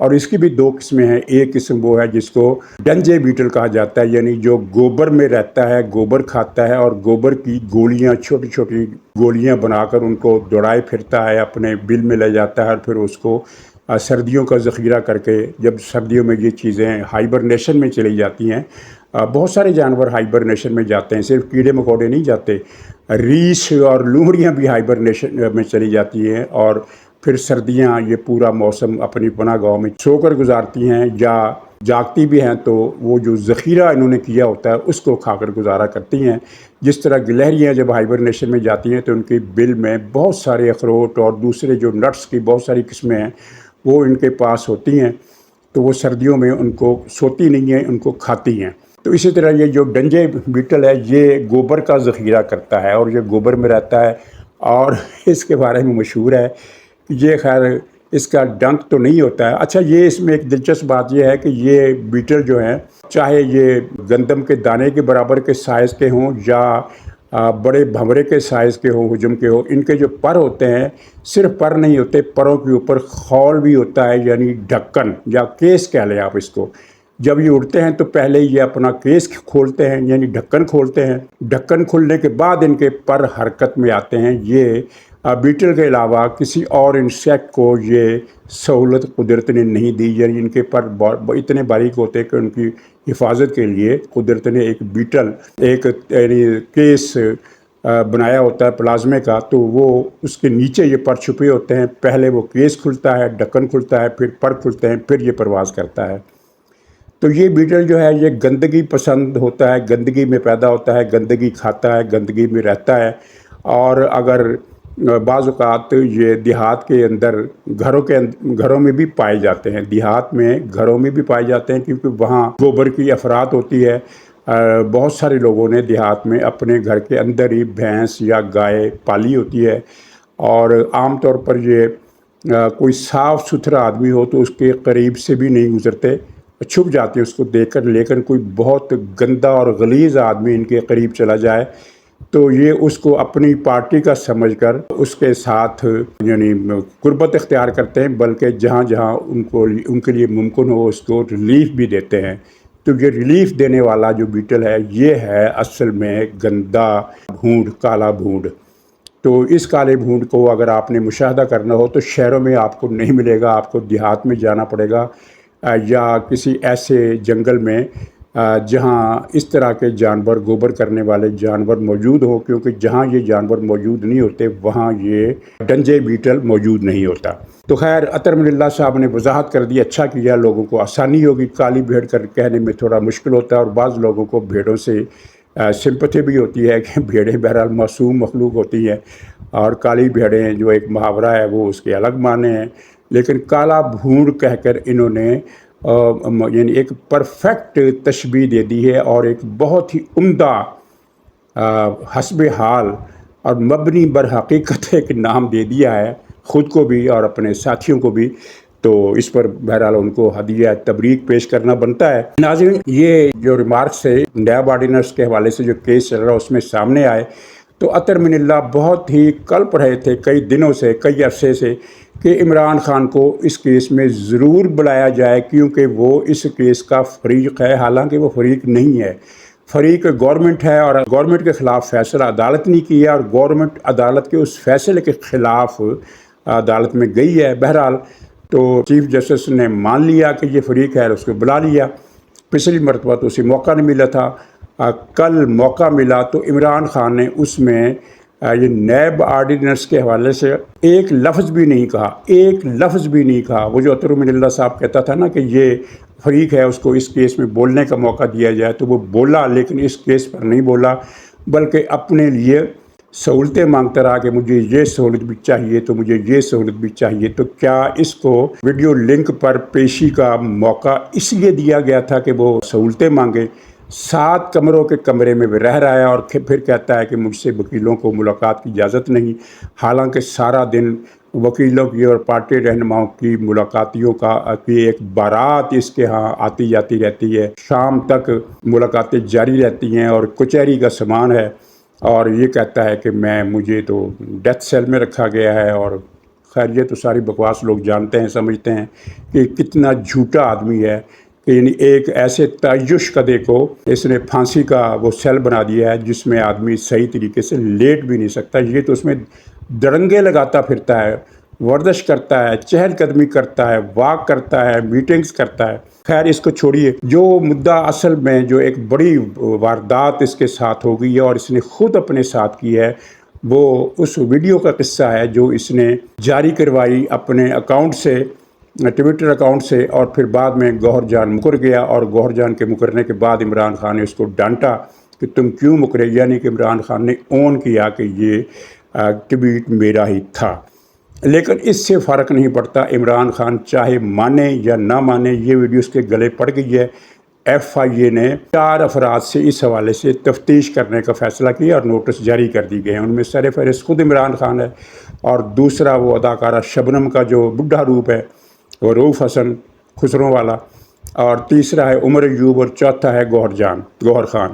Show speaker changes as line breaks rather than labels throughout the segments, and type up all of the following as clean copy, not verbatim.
اور اس کی بھی دو قسمیں ہیں۔ ایک قسم وہ ہے جس کو ڈنجے بیٹل کہا جاتا ہے، یعنی جو گوبر میں رہتا ہے، گوبر کھاتا ہے اور گوبر کی گولیاں، چھوٹی چھوٹی گولیاں بنا کر ان کو دوڑائے پھرتا ہے، اپنے بل میں لے جاتا ہے اور پھر اس کو سردیوں کا ذخیرہ کر کے، جب سردیوں میں یہ چیزیں ہائبرنیشن میں چلی جاتی ہیں، بہت سارے جانور ہائبرنیشن میں جاتے ہیں، صرف کیڑے مکوڑے نہیں جاتے، ریچھ اور لومڑیاں بھی ہائبرنیشن میں چلی جاتی ہیں، اور پھر سردیاں یہ پورا موسم اپنی پناہ گاہوں میں سو کر گزارتی ہیں، یا جاگتی بھی ہیں تو وہ جو ذخیرہ انہوں نے کیا ہوتا ہے اس کو کھا کر گزارا کرتی ہیں۔ جس طرح گلہریاں جب ہائبرنیشن میں جاتی ہیں تو ان کی بل میں بہت سارے اخروٹ اور دوسرے جو نٹس کی بہت ساری قسمیں ہیں وہ ان کے پاس ہوتی ہیں، تو وہ سردیوں میں ان کو سوتی نہیں ہیں، ان کو کھاتی ہیں۔ تو اسی طرح یہ جو ڈنجے بیٹل ہے یہ گوبر کا ذخیرہ کرتا ہے، اور یہ گوبر میں رہتا ہے، اور اس کے بارے میں مشہور ہے کہ یہ خیر اس کا ڈنک تو نہیں ہوتا ہے۔ اچھا، یہ اس میں ایک دلچسپ بات یہ ہے کہ یہ بیٹل جو ہیں، چاہے یہ گندم کے دانے کے برابر کے سائز کے ہوں یا بڑے بھنورے کے سائز کے ہوں، حجم کے ہوں، ان کے جو پر ہوتے ہیں صرف پر نہیں ہوتے، پروں کے اوپر خول بھی ہوتا ہے، یعنی ڈھکن یا کیس کہہ لیں آپ اس کو۔ جب یہ اڑتے ہیں تو پہلے یہ اپنا کیس کھولتے ہیں، یعنی ڈھکن کھولتے ہیں، ڈھکن کھلنے کے بعد ان کے پر حرکت میں آتے ہیں۔ یہ بیٹل کے علاوہ کسی اور انسیکٹ کو یہ سہولت قدرت نے نہیں دی، یعنی ان کے پر اتنے باریک ہوتے ہیں کہ ان کی حفاظت کے لیے قدرت نے ایک بیٹل، ایک یعنی کیس بنایا ہوتا ہے پلازمے کا، تو وہ اس کے نیچے یہ پر چھپے ہوتے ہیں، پہلے وہ کیس کھلتا ہے، ڈھکن کھلتا ہے، پھر پر کھلتے ہیں، پھر یہ پرواز کرتا ہے۔ تو یہ بیٹل جو ہے یہ گندگی پسند ہوتا ہے، گندگی میں پیدا ہوتا ہے، گندگی کھاتا ہے، گندگی میں رہتا ہے، اور اگر بعض اوقات یہ دیہات کے اندر گھروں میں بھی پائے جاتے ہیں، دیہات میں گھروں میں بھی پائے جاتے ہیں، کیونکہ وہاں گوبر کی افرات ہوتی ہے۔ بہت سارے لوگوں نے دیہات میں اپنے گھر کے اندر ہی بھینس یا گائے پالی ہوتی ہے، اور عام طور پر یہ کوئی صاف ستھرا آدمی ہو تو اس کے قریب سے بھی نہیں گزرتے، چھپ جاتے ہیں اس کو دیکھ کر، لیکن کوئی بہت گندا اور غلیظ آدمی ان کے قریب چلا جائے تو یہ اس کو اپنی پارٹی کا سمجھ کر اس کے ساتھ یعنی قربت اختیار کرتے ہیں، بلکہ جہاں جہاں ان کے لیے ممکن ہو اس کو ریلیف بھی دیتے ہیں۔ تو یہ ریلیف دینے والا جو بیٹل ہے یہ ہے اصل میں گندا بھونڈ، کالا بھونڈ۔ تو اس کالے بھونڈ کو اگر آپ نے مشاہدہ کرنا ہو تو شہروں میں آپ کو نہیں ملے گا، آپ کو دیہات میں جانا پڑے گا، یا کسی ایسے جنگل میں جہاں اس طرح کے جانور، گوبر کرنے والے جانور موجود ہوں، کیونکہ جہاں یہ جانور موجود نہیں ہوتے وہاں یہ ڈنجے بیٹل موجود نہیں ہوتا۔ تو خیر، عطر من اللہ صاحب نے وضاحت کر دی، اچھا کیا، لوگوں کو آسانی ہوگی۔ کالی بھیڑ کر کہنے میں تھوڑا مشکل ہوتا ہے، اور بعض لوگوں کو بھیڑوں سے سمپتھی بھی ہوتی ہے کہ بھیڑیں بہرحال معصوم مخلوق ہوتی ہیں، اور کالی بھیڑیں جو ایک محاورہ ہے وہ اس کے الگ معنی ہیں، لیکن کالا بھونڈ کہہ کر انہوں نے یعنی ایک پرفیکٹ تشبیہ دے دی ہے، اور ایک بہت ہی عمدہ حسب حال اور مبنی بر حقیقت ایک نام دے دیا ہے، خود کو بھی اور اپنے ساتھیوں کو بھی۔ تو اس پر بہرحال ان کو ہدیہ تبریک پیش کرنا بنتا ہے۔ ناظرین، یہ جو ریمارکس ہے نیب آرڈیننس کے حوالے سے جو کیس چل رہا ہے اس میں سامنے آئے، تو عطر من اللہ بہت ہی کلپ رہے تھے کئی دنوں سے، کئی عرصے سے، کہ عمران خان کو اس کیس میں ضرور بلایا جائے، کیونکہ وہ اس کیس کا فریق ہے، حالانکہ وہ فریق نہیں ہے، فریق گورنمنٹ ہے، اور گورنمنٹ کے خلاف فیصلہ عدالت نے کیا، اور گورنمنٹ عدالت کے اس فیصلے کے خلاف عدالت میں گئی ہے۔ بہرحال تو چیف جسٹس نے مان لیا کہ یہ فریق ہے، اس کو بلا لیا۔ پچھلی مرتبہ تو اسے موقع نہیں ملا تھا، کل موقع ملا تو عمران خان نے اس میں یہ نیب آرڈیننس کے حوالے سے ایک لفظ بھی نہیں کہا، ایک لفظ بھی نہیں کہا۔ وہ جو عطر من اللہ صاحب کہتا تھا نا کہ یہ فریق ہے، اس کو اس کیس میں بولنے کا موقع دیا جائے، تو وہ بولا، لیکن اس کیس پر نہیں بولا، بلکہ اپنے لیے سہولتیں مانگتا رہا کہ مجھے یہ سہولت بھی چاہیے، تو مجھے یہ سہولت بھی چاہیے۔ تو کیا اس کو ویڈیو لنک پر پیشی کا موقع اس لیے دیا گیا تھا کہ وہ سہولتیں مانگے؟ 7 کمروں کے کمرے میں وہ رہ رہا ہے، اور پھر کہتا ہے کہ مجھ سے وکیلوں کو ملاقات کی اجازت نہیں، حالانکہ سارا دن وکیلوں کی اور پارٹی رہنماؤں کی ملاقاتیوں کی ایک بارات اس کے ہاں آتی جاتی رہتی ہے، شام تک ملاقاتیں جاری رہتی ہیں، اور کچہری کا سامان ہے، اور یہ کہتا ہے کہ مجھے تو ڈیتھ سیل میں رکھا گیا ہے، اور خیر یہ تو ساری بکواس لوگ جانتے ہیں، سمجھتے ہیں کہ کتنا جھوٹا آدمی ہے کہ یعنی ایک ایسے تعیش قدے کو اس نے پھانسی کا وہ سیل بنا دیا ہے جس میں آدمی صحیح طریقے سے لیٹ بھی نہیں سکتا، یہ تو اس میں درنگے لگاتا پھرتا ہے، ورزش کرتا ہے، چہل قدمی کرتا ہے، واک کرتا ہے، میٹنگز کرتا ہے۔ خیر اس کو چھوڑیے، جو مدعا اصل میں جو ایک بڑی واردات اس کے ساتھ ہو گئی ہے اور اس نے خود اپنے ساتھ کی ہے، وہ اس ویڈیو کا قصہ ہے جو اس نے جاری کروائی اپنے اکاؤنٹ سے، ٹویٹر اکاؤنٹ سے، اور پھر بعد میں گوہر جان مکر گیا، اور گوہر جان کے مکرنے کے بعد عمران خان نے اس کو ڈانٹا کہ تم کیوں مکرے، یعنی کہ عمران خان نے اون کیا کہ یہ ٹویٹ میرا ہی تھا۔ لیکن اس سے فرق نہیں پڑتا، عمران خان چاہے مانے یا نہ مانے، یہ ویڈیو اس کے گلے پڑ گئی ہے۔ ایف آئی اے نے 4 افراد سے اس حوالے سے تفتیش کرنے کا فیصلہ کیا اور نوٹس جاری کر دی گئے ہیں، ان میں سر فہرست خود عمران خان ہے، اور دوسرا وہ اداکارہ شبنم کا جو بڈھا روپ ہے وہ رؤوف حسن خسروں والا، اور تیسرا ہے عمر ایوب، اور چوتھا ہے گوہر خان۔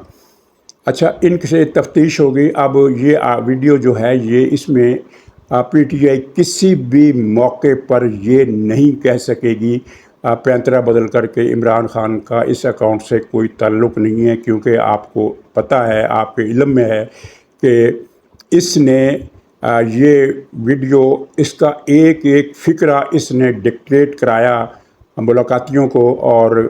اچھا، ان سے تفتیش ہو گئی۔ اب یہ ویڈیو جو ہے یہ اس میں پی ٹی آئی کسی بھی موقع پر یہ نہیں کہہ سکے گی پینترا بدل کر کے عمران خان کا اس اکاؤنٹ سے کوئی تعلق نہیں ہے، کیونکہ آپ کو پتہ ہے، آپ کے علم میں ہے کہ اس نے یہ ویڈیو، اس کا ایک ایک فقرہ اس نے ڈکٹیٹ کرایا ملاقاتیوں کو، اور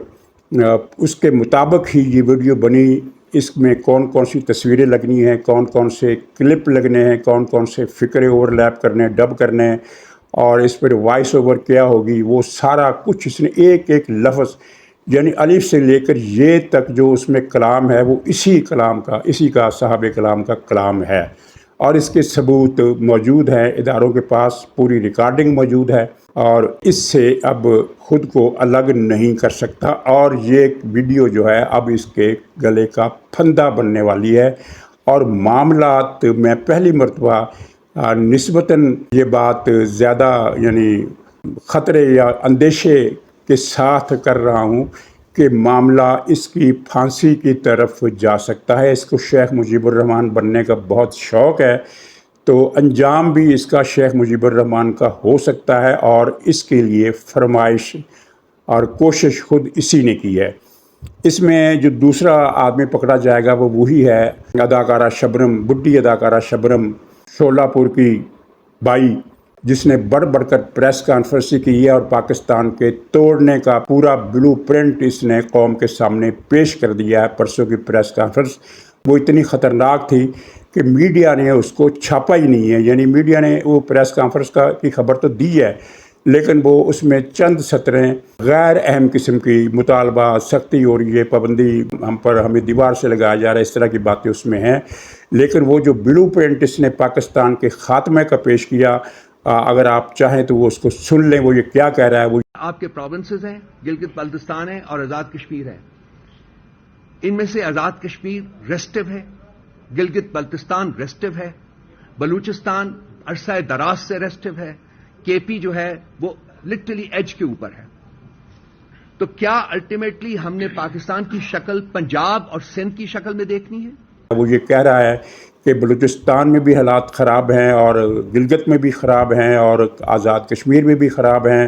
اس کے مطابق ہی یہ ویڈیو بنی۔ اس میں کون کون سی تصویریں لگنی ہیں، کون کون سے کلپ لگنے ہیں، کون کون سے فقرے اوور لیپ کرنے، ڈب کرنے ہیں، اور اس پر وائس اوور کیا ہوگی، وہ سارا کچھ اس نے ایک ایک لفظ، یعنی الف سے لے کر یہ تک جو اس میں کلام ہے وہ اسی کا صاحب کلام کا کلام ہے، اور اس کے ثبوت موجود ہیں اداروں کے پاس، پوری ریکارڈنگ موجود ہے، اور اس سے اب خود کو الگ نہیں کر سکتا، اور یہ ویڈیو جو ہے اب اس کے گلے کا پھندا بننے والی ہے، اور معاملات میں پہلی مرتبہ نسبتاً یہ بات زیادہ یعنی خطرے یا اندیشے کے ساتھ کر رہا ہوں کہ معاملہ اس کی پھانسی کی طرف جا سکتا ہے۔ اس کو شیخ مجیب الرحمن بننے کا بہت شوق ہے، تو انجام بھی اس کا شیخ مجیب الرحمن کا ہو سکتا ہے، اور اس کے لیے فرمائش اور کوشش خود اسی نے کی ہے۔ اس میں جو دوسرا آدمی پکڑا جائے گا وہ وہی ہے اداکارہ شبنم، بڈھی اداکارہ شبنم، شولہ پور کی بائی، جس نے بڑھ کر پریس کانفرنس کی ہے، اور پاکستان کے توڑنے کا پورا بلو پرنٹ اس نے قوم کے سامنے پیش کر دیا ہے۔ پرسوں کی پریس کانفرنس وہ اتنی خطرناک تھی کہ میڈیا نے اس کو چھاپا ہی نہیں ہے، یعنی میڈیا نے وہ پریس کانفرنس کی خبر تو دی ہے، لیکن وہ اس میں چند سطریں غیر اہم قسم کی مطالبہ، سختی ہو رہی ہے، پابندی ہم پر، ہمیں دیوار سے لگایا جا رہا ہے، اس طرح کی باتیں اس میں ہیں، لیکن وہ جو بلو پرنٹ اس نے پاکستان کے خاتمے کا پیش کیا، اگر آپ چاہیں تو وہ اس کو سن لیں، وہ یہ کیا کہہ رہا ہے۔ وہ
آپ کے پروونسز ہیں، گلگت بلتستان ہے اور آزاد کشمیر ہے۔ ان میں سے آزاد کشمیر ریسٹو ہے، گلگت بلتستان ریسٹو ہے، بلوچستان عرصہ دراز سے ریسٹو ہے، کے پی جو ہے وہ لٹرلی ایج کے اوپر ہے۔ تو کیا الٹیمیٹلی ہم نے پاکستان کی شکل پنجاب اور سندھ کی شکل میں دیکھنی ہے؟
وہ یہ کہہ رہا ہے کہ بلوچستان میں بھی حالات خراب ہیں، اور گلگت میں بھی خراب ہیں، اور آزاد کشمیر میں بھی خراب ہیں،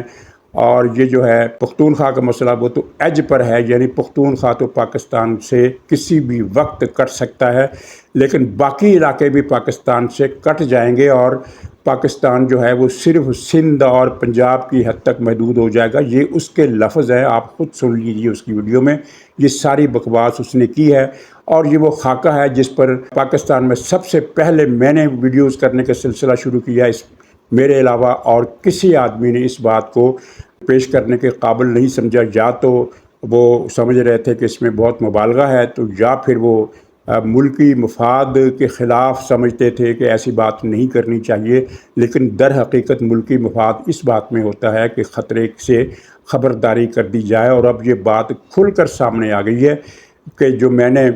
اور یہ جو ہے پختونخوا کا مسئلہ وہ تو ایج پر ہے، یعنی پختونخوا تو پاکستان سے کسی بھی وقت کٹ سکتا ہے، لیکن باقی علاقے بھی پاکستان سے کٹ جائیں گے، اور پاکستان جو ہے وہ صرف سندھ اور پنجاب کی حد تک محدود ہو جائے گا۔ یہ اس کے لفظ ہیں، آپ خود سن لیجیے اس کی ویڈیو میں، یہ ساری بکواس اس نے کی ہے، اور یہ وہ خاکہ ہے جس پر پاکستان میں سب سے پہلے میں نے ویڈیوز کرنے کا سلسلہ شروع کیا، میرے علاوہ اور کسی آدمی نے اس بات کو پیش کرنے کے قابل نہیں سمجھا، یا تو وہ سمجھ رہے تھے کہ اس میں بہت مبالغہ ہے، تو یا پھر وہ ملکی مفاد کے خلاف سمجھتے تھے کہ ایسی بات نہیں کرنی چاہیے، لیکن در حقیقت ملکی مفاد اس بات میں ہوتا ہے کہ خطرے سے خبرداری کر دی جائے، اور اب یہ بات کھل کر سامنے آ گئی ہے کہ جو میں نے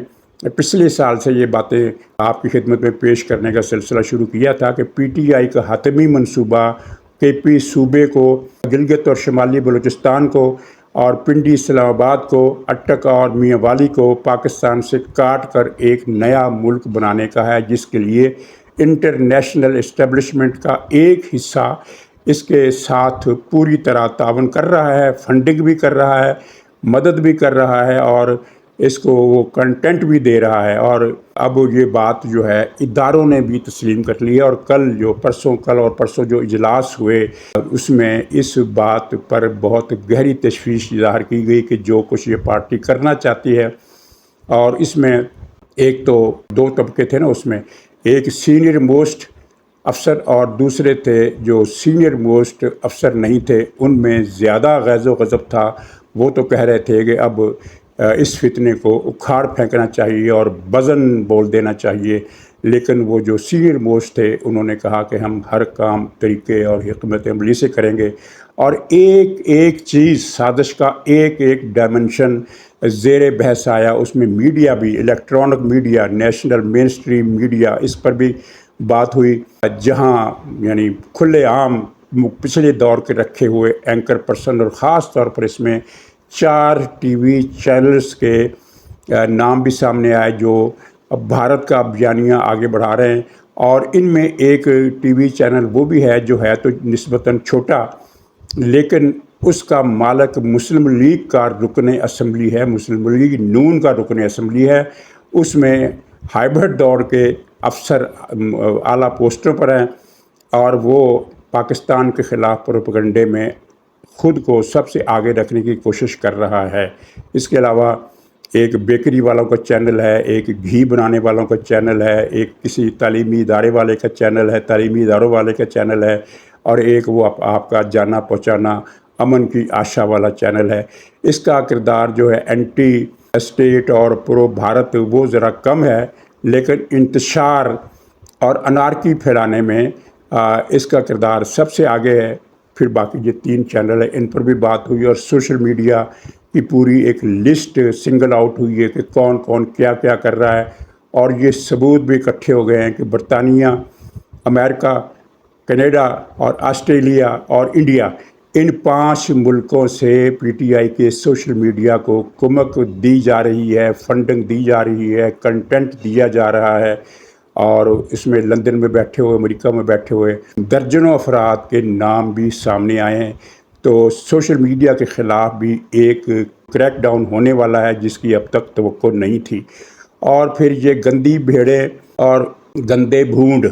پچھلے سال سے یہ باتیں آپ کی خدمت میں پیش کرنے کا سلسلہ شروع کیا تھا کہ پی ٹی آئی کا حتمی منصوبہ کے پی صوبے کو، گلگت اور شمالی بلوچستان کو، اور پنڈی اسلام آباد کو، اٹک اور میاں والی کو پاکستان سے کاٹ کر ایک نیا ملک بنانے کا ہے، جس کے لیے انٹرنیشنل اسٹیبلشمنٹ کا ایک حصہ اس کے ساتھ پوری طرح تعاون کر رہا ہے، فنڈنگ بھی کر رہا ہے، مدد بھی کر رہا ہے اور اس کو وہ کنٹینٹ بھی دے رہا ہے۔ اور اب یہ بات جو ہے اداروں نے بھی تسلیم کر لی ہے، اور کل اور پرسوں جو اجلاس ہوئے اس میں اس بات پر بہت گہری تشویش ظاہر کی گئی کہ جو کچھ یہ پارٹی کرنا چاہتی ہے، اور اس میں ایک تو دو طبقے تھے نا، اس میں ایک سینئر موسٹ افسر اور دوسرے تھے جو سینئر موسٹ افسر نہیں تھے، ان میں زیادہ غیظ و غضب تھا۔ وہ تو کہہ رہے تھے کہ اب اس فتنے کو اکھاڑ پھینکنا چاہیے اور بزن بول دینا چاہیے، لیکن وہ جو سینئر موسٹ تھے انہوں نے کہا کہ ہم ہر کام طریقے اور حکمت عملی سے کریں گے، اور ایک ایک چیز، سازش کا ایک ایک ڈائمنشن زیر بحث آیا۔ اس میں میڈیا بھی، الیکٹرانک میڈیا، نیشنل مین اسٹریم میڈیا، اس پر بھی بات ہوئی، جہاں یعنی کھلے عام پچھلے دور کے رکھے ہوئے اینکر پرسن، اور خاص طور پر اس میں 4 ٹی وی چینلز کے نام بھی سامنے آئے جو اب بھارت کا بیانیہ آگے بڑھا رہے ہیں، اور ان میں ایک ٹی وی چینل وہ بھی ہے جو ہے تو نسبتاً چھوٹا، لیکن اس کا مالک مسلم لیگ کا رکن اسمبلی ہے، مسلم لیگ نون کا رکن اسمبلی ہے۔ اس میں ہائیبرڈ دور کے افسر اعلیٰ پوسٹوں پر ہیں، اور وہ پاکستان کے خلاف پروپیگنڈے میں خود کو سب سے آگے رکھنے کی کوشش کر رہا ہے۔ اس کے علاوہ ایک بیکری والوں کا چینل ہے، ایک گھی بنانے والوں کا چینل ہے، ایک کسی تعلیمی ادارے والے کا چینل ہے، تعلیمی اداروں والے کا چینل ہے، اور ایک وہ آپ کا جانا پہچانا امن کی آشا والا چینل ہے۔ اس کا کردار جو ہے اینٹی اسٹیٹ اور پرو بھارت وہ ذرا کم ہے، لیکن انتشار اور انارکی پھیلانے میں اس کا کردار سب سے آگے ہے۔ پھر باقی یہ 3 چینل ہیں، ان پر بھی بات ہوئی، اور سوشل میڈیا کی پوری ایک لسٹ سنگل آؤٹ ہوئی ہے کہ کون کون کیا کیا کر رہا ہے، اور یہ ثبوت بھی اکٹھے ہو گئے ہیں کہ برطانیہ، امریکہ، کینیڈا اور آسٹریلیا اور انڈیا، ان 5 ملکوں سے پی ٹی آئی کے سوشل میڈیا کو کمک دی جا رہی ہے، فنڈنگ دی جا رہی ہے، کنٹینٹ دیا جا رہا ہے، اور اس میں لندن میں بیٹھے ہوئے، امریکہ میں بیٹھے ہوئے درجنوں افراد کے نام بھی سامنے آئے ہیں۔ تو سوشل میڈیا کے خلاف بھی ایک کریک ڈاؤن ہونے والا ہے جس کی اب تک توقع نہیں تھی۔ اور پھر یہ گندی بھیڑیں اور گندے بھونڈ،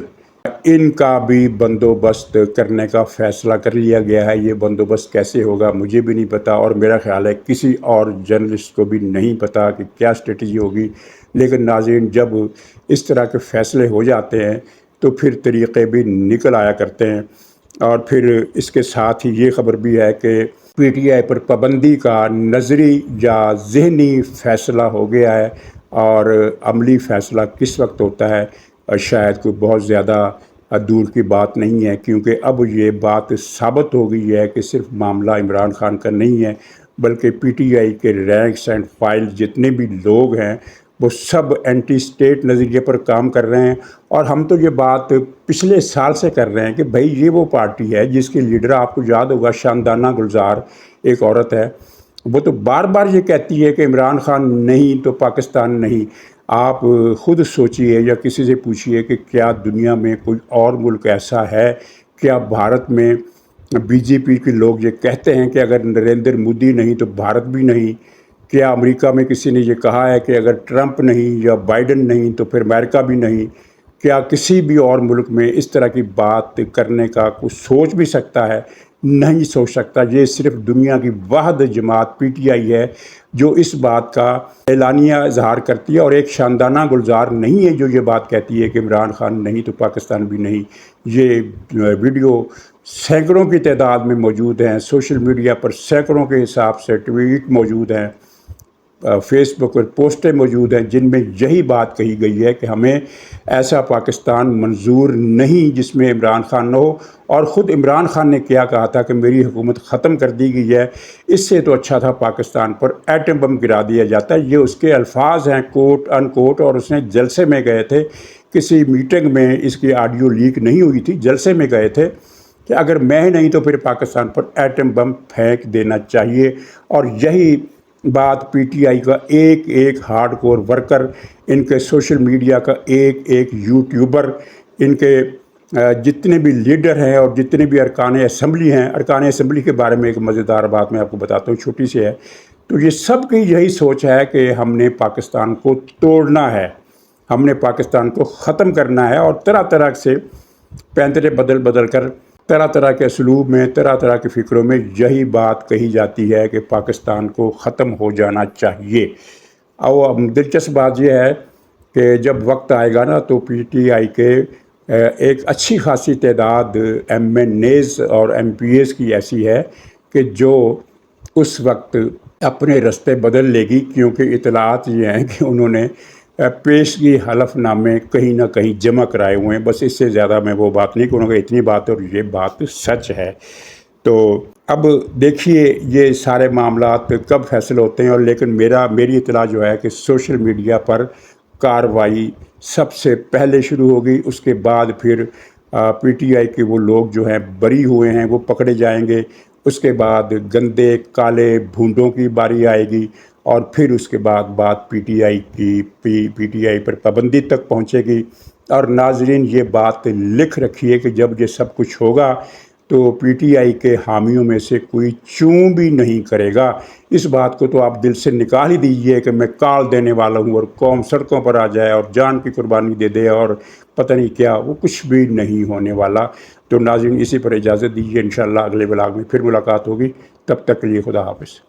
ان کا بھی بندوبست کرنے کا فیصلہ کر لیا گیا ہے۔ یہ بندوبست کیسے ہوگا مجھے بھی نہیں پتہ، اور میرا خیال ہے کسی اور جرنلسٹ کو بھی نہیں پتہ کہ کیا اسٹریٹجی ہوگی، لیکن ناظرین جب اس طرح کے فیصلے ہو جاتے ہیں تو پھر طریقے بھی نکل آیا کرتے ہیں۔ اور پھر اس کے ساتھ ہی یہ خبر بھی ہے کہ پی ٹی آئی پر پابندی کا نظری یا ذہنی فیصلہ ہو گیا ہے، اور عملی فیصلہ کس وقت ہوتا ہے شاید کوئی بہت زیادہ دور کی بات نہیں ہے، کیونکہ اب یہ بات ثابت ہو گئی ہے کہ صرف معاملہ عمران خان کا نہیں ہے، بلکہ پی ٹی آئی کے رینکس اینڈ فائل جتنے بھی لوگ ہیں وہ سب اینٹی اسٹیٹ نظریے پر کام کر رہے ہیں۔ اور ہم تو یہ بات پچھلے سال سے کر رہے ہیں کہ بھائی یہ وہ پارٹی ہے جس کے لیڈر آپ کو یاد ہوگا شاندانہ گلزار ایک عورت ہے، وہ تو بار بار یہ کہتی ہے کہ عمران خان نہیں تو پاکستان نہیں۔ آپ خود سوچئے یا کسی سے پوچھئے کہ کیا دنیا میں کوئی اور ملک ایسا ہے، کیا بھارت میں بی جے پی کے لوگ یہ کہتے ہیں کہ اگر نریندر مودی نہیں تو بھارت بھی نہیں؟ کیا امریکہ میں کسی نے یہ کہا ہے کہ اگر ٹرمپ نہیں یا بائیڈن نہیں تو پھر امریکہ بھی نہیں؟ کیا کسی بھی اور ملک میں اس طرح کی بات کرنے کا کوئی سوچ بھی سکتا ہے؟ نہیں سوچ سکتا۔ یہ صرف دنیا کی واحد جماعت پی ٹی آئی ہے جو اس بات کا اعلانیہ اظہار کرتی ہے، اور ایک شاندانہ گلزار نہیں ہے جو یہ بات کہتی ہے کہ عمران خان نہیں تو پاکستان بھی نہیں۔ یہ ویڈیو سینکڑوں کی تعداد میں موجود ہیں، سوشل میڈیا پر سینکڑوں کے حساب سے ٹویٹ موجود ہیں، فیس بک پر پوسٹیں موجود ہیں جن میں یہی بات کہی گئی ہے کہ ہمیں ایسا پاکستان منظور نہیں جس میں عمران خان نہ ہو۔ اور خود عمران خان نے کیا کہا تھا کہ میری حکومت ختم کر دی گئی ہے، اس سے تو اچھا تھا پاکستان پر ایٹم بم گرا دیا جاتا ہے۔ یہ اس کے الفاظ ہیں، کوٹ ان کوٹ، اور اس نے جلسے میں گئے تھے، کسی میٹنگ میں اس کی آڈیو لیک نہیں ہوئی تھی، جلسے میں گئے تھے کہ اگر میں نہیں تو پھر پاکستان پر ایٹم بم پھینک دینا چاہیے۔ اور یہی بات پی ٹی آئی کا ایک ایک ہارڈ کور ورکر، ان کے سوشل میڈیا کا ایک ایک یوٹیوبر، ان کے جتنے بھی لیڈر ہیں اور جتنے بھی ارکان اسمبلی ہیں، ارکان اسمبلی کے بارے میں ایک مزیدار بات میں آپ کو بتاتا ہوں، چھوٹی سی ہے، تو یہ سب کی یہی سوچ ہے کہ ہم نے پاکستان کو توڑنا ہے، ہم نے پاکستان کو ختم کرنا ہے، اور طرح طرح سے پینترے بدل بدل کر طرح طرح کے اسلوب میں، طرح طرح کے فکروں میں یہی بات کہی جاتی ہے کہ پاکستان کو ختم ہو جانا چاہیے۔ اور دلچسپ بات یہ ہے کہ جب وقت آئے گا نا تو پی ٹی آئی کے ایک اچھی خاصی تعداد ایم این ایز اور ایم پی ایز کی ایسی ہے کہ جو اس وقت اپنے رستے بدل لے گی، کیونکہ اطلاعات یہ ہیں کہ انہوں نے پیشگی حلف نامے کہیں نہ کہیں جمع کرائے ہوئے ہیں۔ بس اس سے زیادہ میں وہ بات نہیں کروں گا، اتنی بات اور یہ بات سچ ہے۔ تو اب دیکھیے یہ سارے معاملات کب فیصل ہوتے ہیں، اور لیکن میری اطلاع جو ہے کہ سوشل میڈیا پر کارروائی سب سے پہلے شروع ہوگی، اس کے بعد پھر پی ٹی آئی کے وہ لوگ جو ہیں بری ہوئے ہیں وہ پکڑے جائیں گے، اس کے بعد گندے کالے بھونڈوں کی باری آئے گی، اور پھر اس کے بعد بات پی ٹی آئی پر پابندی تک پہنچے گی۔ اور ناظرین یہ بات لکھ رکھیے کہ جب یہ سب کچھ ہوگا تو پی ٹی آئی کے حامیوں میں سے کوئی چوں بھی نہیں کرے گا۔ اس بات کو تو آپ دل سے نکال ہی دیجئے کہ میں کال دینے والا ہوں اور قوم سڑکوں پر آ جائے اور جان کی قربانی دے دے اور پتہ نہیں کیا، وہ کچھ بھی نہیں ہونے والا۔ تو ناظرین اسی پر اجازت دیجیے، انشاءاللہ اگلے بلاگ میں پھر ملاقات ہوگی، تب تک کے لیے خدا حافظ۔